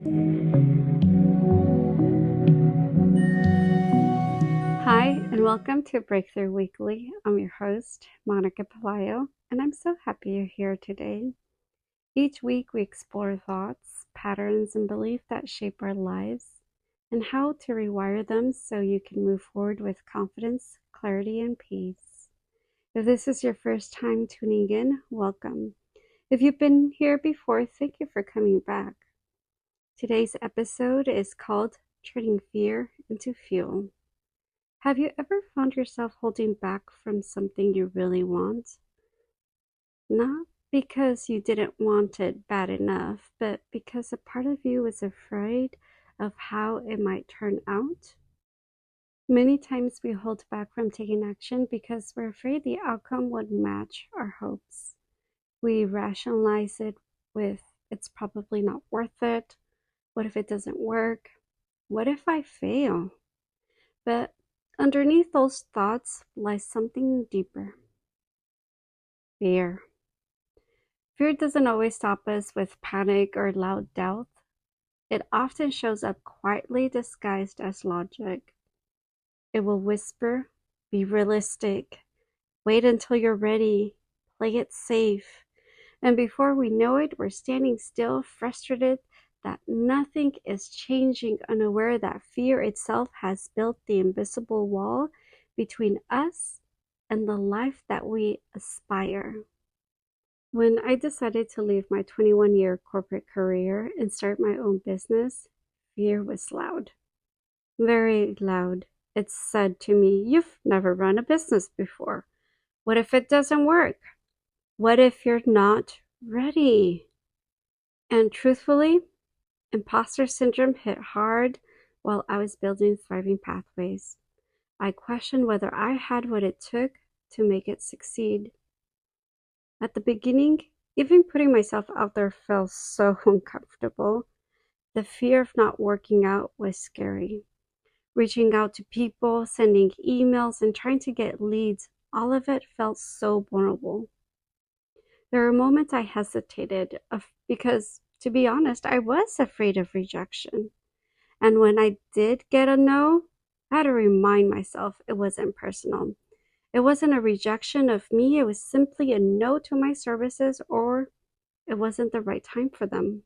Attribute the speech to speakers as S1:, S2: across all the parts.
S1: Hi, and welcome to Breakthrough Weekly. I'm your host, Monica Palayo, and I'm so happy you're here today. Each week, we explore thoughts, patterns, and beliefs that shape our lives and how to rewire them so you can move forward with confidence, clarity, and peace. If this is your first time tuning in, welcome. If you've been here before, thank you for coming back. Today's episode is called Turning Fear into Fuel. Have you ever found yourself holding back from something you really want? Not because you didn't want it bad enough, but because a part of you was afraid of how it might turn out? Many times we hold back from taking action because we're afraid the outcome would match our hopes. We rationalize it with, it's probably not worth it. What if it doesn't work? What if I fail? But underneath those thoughts lies something deeper. Fear. Fear doesn't always stop us with panic or loud doubt. It often shows up quietly disguised as logic. It will whisper, be realistic, wait until you're ready, play it safe. And before we know it, we're standing still, frustrated that nothing is changing, unaware that fear itself has built the invisible wall between us and the life that we aspire. When I decided to leave my 21-year corporate career and start my own business, fear was loud. Very loud. It said to me, "You've never run a business before. What if it doesn't work? What if you're not ready?" And truthfully, imposter syndrome hit hard while I was building thriving pathways. I questioned whether I had what it took to make it succeed. At the beginning, even putting myself out there felt so uncomfortable. The fear of not working out was scary. Reaching out to people, sending emails, and trying to get leads, all of it felt so vulnerable. There were moments I hesitated because, to be honest, I was afraid of rejection. And when I did get a no, I had to remind myself it wasn't personal. It wasn't a rejection of me, it was simply a no to my services, or it wasn't the right time for them.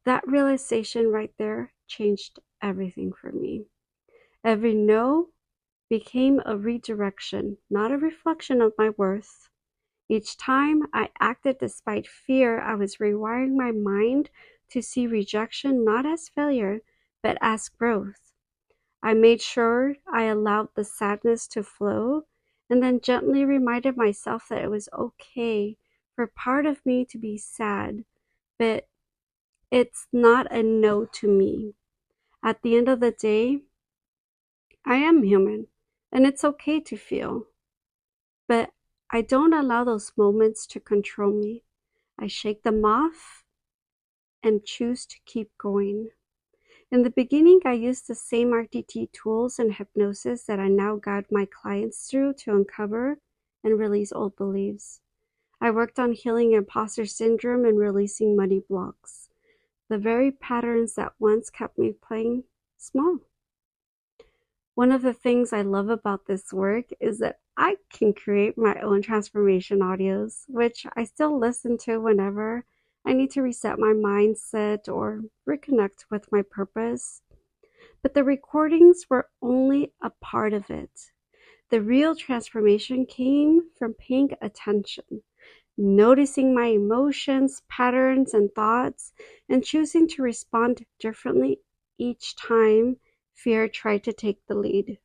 S1: That realization right there changed everything for me. Every no became a redirection, not a reflection of my worth. Each time I acted despite fear, I was rewiring my mind to see rejection not as failure, but as growth. I made sure I allowed the sadness to flow and then gently reminded myself that it was okay for part of me to be sad, but it's not a no to me. At the end of the day, I am human and it's okay to feel, but I don't allow those moments to control me. I shake them off and choose to keep going. In the beginning, I used the same RTT tools and hypnosis that I now guide my clients through to uncover and release old beliefs. I worked on healing imposter syndrome and releasing money blocks, the very patterns that once kept me playing small. One of the things I love about this work is that I can create my own transformation audios, which I still listen to whenever I need to reset my mindset or reconnect with my purpose. But the recordings were only a part of it. The real transformation came from paying attention, noticing my emotions, patterns, and thoughts, and choosing to respond differently each time fear tried to take the lead.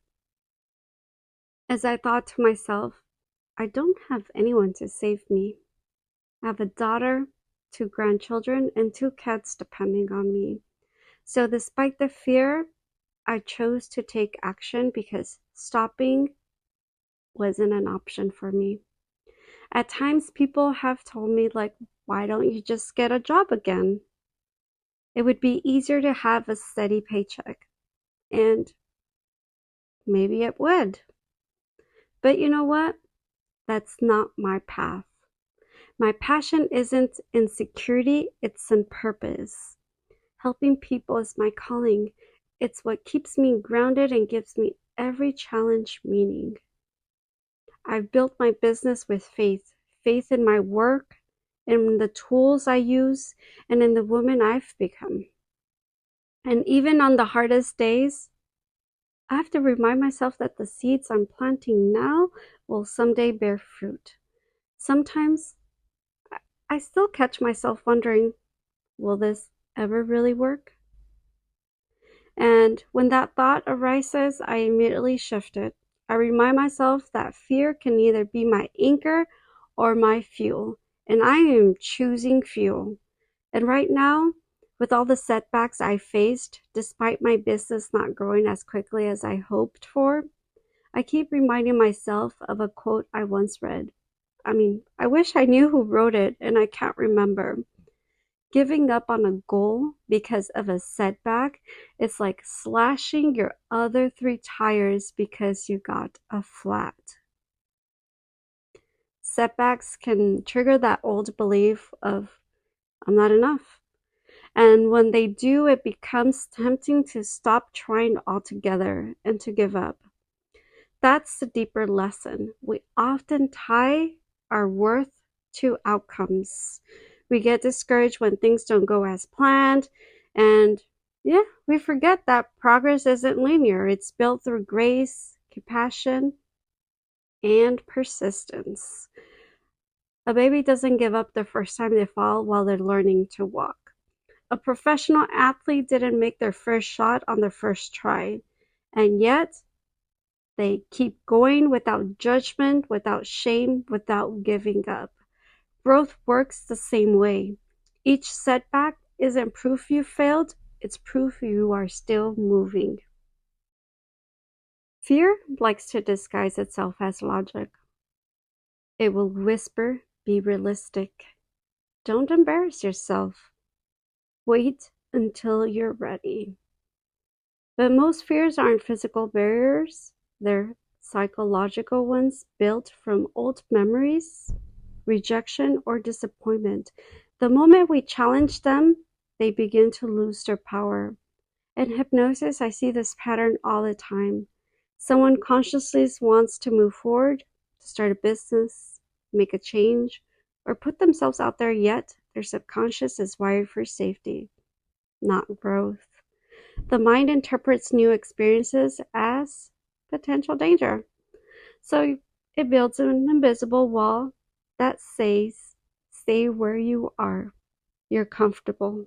S1: As I thought to myself, I don't have anyone to save me. I have a daughter, 2 grandchildren, and 2 cats depending on me. So despite the fear, I chose to take action because stopping wasn't an option for me. At times, people have told me, like, why don't you just get a job again? It would be easier to have a steady paycheck. And maybe it would. But you know what? That's not my path. My passion isn't in security, it's in purpose. Helping people is my calling. It's what keeps me grounded and gives me every challenge meaning. I've built my business with faith, faith in my work, in the tools I use, and in the woman I've become. And even on the hardest days, I have to remind myself that the seeds I'm planting now will someday bear fruit. Sometimes I still catch myself wondering, will this ever really work? And when that thought arises, I immediately shift it. I remind myself that fear can either be my anchor or my fuel, and I am choosing fuel. And right now, with all the setbacks I faced, despite my business not growing as quickly as I hoped for, I keep reminding myself of a quote I once read. I wish I knew who wrote it, and I can't remember. Giving up on a goal because of a setback is like slashing your other 3 tires because you got a flat. Setbacks can trigger that old belief of, I'm not enough. And when they do, it becomes tempting to stop trying altogether and to give up. That's the deeper lesson. We often tie our worth to outcomes. We get discouraged when things don't go as planned, and we forget that progress isn't linear. It's built through grace, compassion, and persistence. A baby doesn't give up the first time they fall while they're learning to walk. A professional athlete didn't make their first shot on their first try, and yet they keep going without judgment, without shame, without giving up. Growth works the same way. Each setback isn't proof you failed, it's proof you are still moving. Fear likes to disguise itself as logic. It will whisper, be realistic. Don't embarrass yourself. Wait until you're ready. But most fears aren't physical barriers, they're psychological ones built from old memories, rejection, or disappointment. The moment we challenge them, they begin to lose their power. In hypnosis, I see this pattern all the time. Someone consciously wants to move forward, to start a business, make a change, or put themselves out there, yet their subconscious is wired for safety, not growth. The mind interprets new experiences as potential danger. So it builds an invisible wall that says, stay where you are. You're comfortable.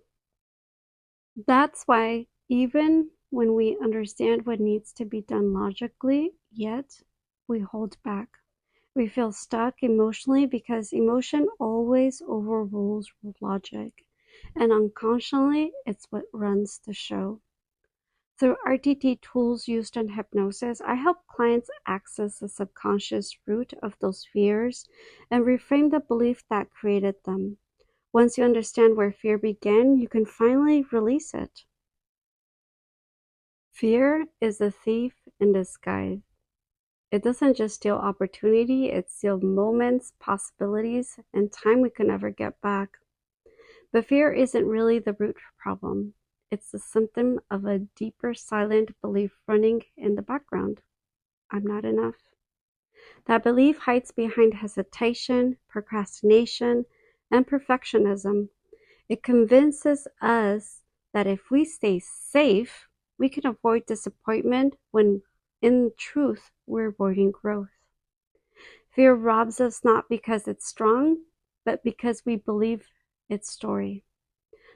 S1: That's why even when we understand what needs to be done logically, yet we hold back. We feel stuck emotionally because emotion always overrules logic. And unconsciously, it's what runs the show. Through RTT tools used in hypnosis, I help clients access the subconscious root of those fears and reframe the belief that created them. Once you understand where fear began, you can finally release it. Fear is a thief in disguise. It doesn't just steal opportunity, it steals moments, possibilities, and time we can never get back. But fear isn't really the root problem. It's the symptom of a deeper silent belief running in the background. I'm not enough. That belief hides behind hesitation, procrastination, and perfectionism. It convinces us that if we stay safe, we can avoid disappointment when in truth we're avoiding growth. Fear robs us not because it's strong, but because we believe its story.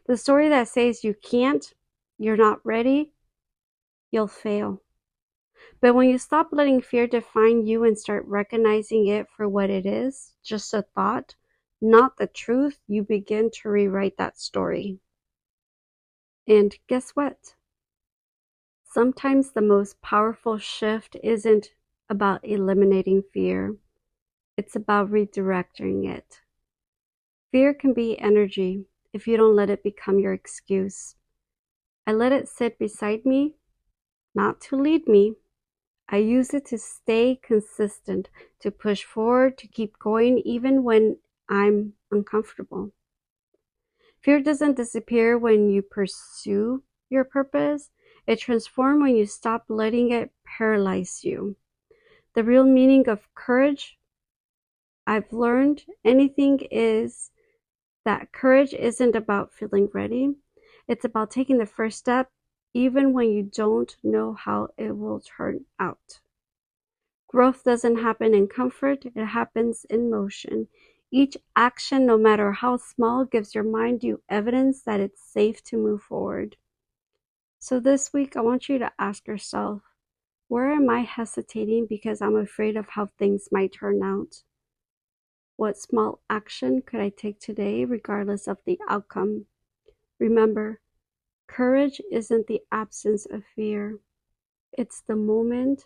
S1: The story that says you can't, you're not ready, you'll fail. But when you stop letting fear define you and start recognizing it for what it is, just a thought, not the truth, you begin to rewrite that story. And guess what? Sometimes the most powerful shift isn't about eliminating fear. It's about redirecting it. Fear can be energy if you don't let it become your excuse. I let it sit beside me, not to lead me. I use it to stay consistent, to push forward, to keep going even when I'm uncomfortable. Fear doesn't disappear when you pursue your purpose. It transforms when you stop letting it paralyze you. The real meaning of courage, I've learned anything, is that courage isn't about feeling ready. It's about taking the first step, even when you don't know how it will turn out. Growth doesn't happen in comfort, it happens in motion. Each action, no matter how small, gives your mind you evidence that it's safe to move forward. So this week, I want you to ask yourself, where am I hesitating because I'm afraid of how things might turn out? What small action could I take today, regardless of the outcome? Remember, courage isn't the absence of fear. It's the moment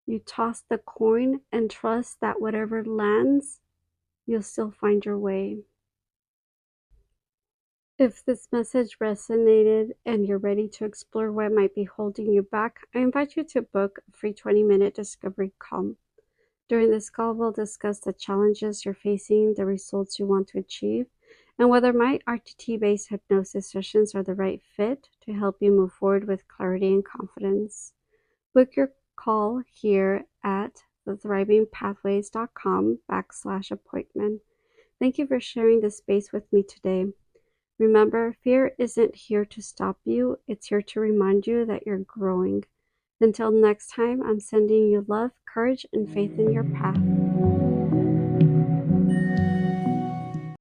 S1: you toss the coin and trust that whatever lands, you'll still find your way. If this message resonated and you're ready to explore what might be holding you back, I invite you to book a free 20-minute discovery call. During this call, we'll discuss the challenges you're facing, the results you want to achieve, and whether my RTT-based hypnosis sessions are the right fit to help you move forward with clarity and confidence. Book your call here at thethrivingpathways.com/appointment. Thank you for sharing this space with me today. Remember, fear isn't here to stop you. It's here to remind you that you're growing. Until next time, I'm sending you love, courage, and faith in your path.